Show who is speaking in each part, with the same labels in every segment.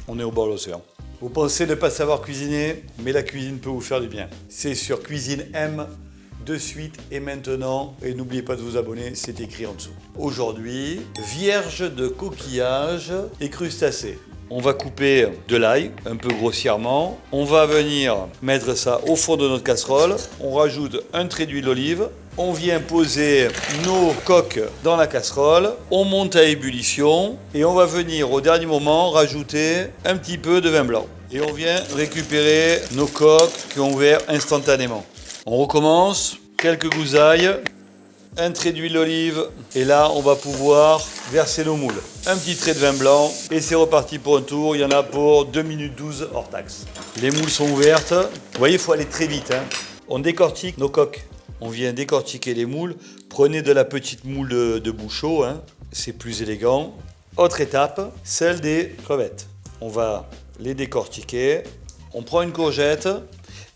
Speaker 1: on est au bord de l'océan. Vous pensez ne pas savoir cuisiner, mais la cuisine peut vous faire du bien. C'est sur Cuisine M, de suite et maintenant. Et n'oubliez pas de vous abonner, c'est écrit en dessous. Aujourd'hui, vierge de coquillages et crustacés. On va couper de l'ail, un peu grossièrement. On va venir mettre ça au fond de notre casserole. On rajoute un trait d'huile d'olive. On vient poser nos coques dans la casserole. On monte à ébullition. Et on va venir au dernier moment rajouter un petit peu de vin blanc. Et on vient récupérer nos coques qui ont ouvert instantanément. On recommence. Quelques gousses d'ail. Un trait d'huile d'olive et là on va pouvoir verser nos moules. Un petit trait de vin blanc et c'est reparti pour un tour. Il y en a pour 2 minutes 12 hors taxe. Les moules sont ouvertes. Vous voyez, il faut aller très vite. On décortique nos coques. On vient décortiquer les moules. Prenez de la petite moule de bouchot, c'est plus élégant. Autre étape, celle des crevettes. On va les décortiquer. On prend une courgette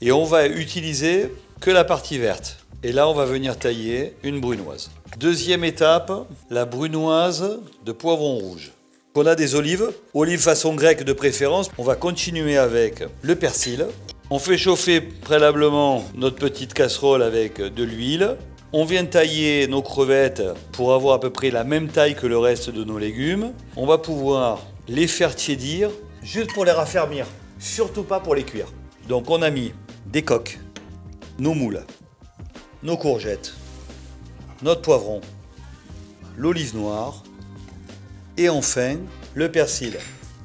Speaker 1: et on va utiliser que la partie verte. Et là, on va venir tailler une brunoise. Deuxième étape, la brunoise de poivron rouge. On a des olives façon grecque de préférence. On va continuer avec le persil. On fait chauffer préalablement notre petite casserole avec de l'huile. On vient tailler nos crevettes pour avoir à peu près la même taille que le reste de nos légumes. On va pouvoir les faire tiédir juste pour les raffermir, surtout pas pour les cuire. Donc on a mis des coques, nos moules, nos courgettes, notre poivron, l'olive noire et enfin le persil.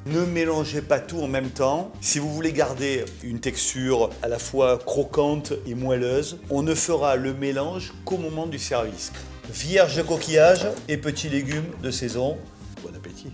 Speaker 1: Ne mélangez pas tout en même temps. Si vous voulez garder une texture à la fois croquante et moelleuse, on ne fera le mélange qu'au moment du service. Vierge de coquillage et petits légumes de saison. Bon appétit!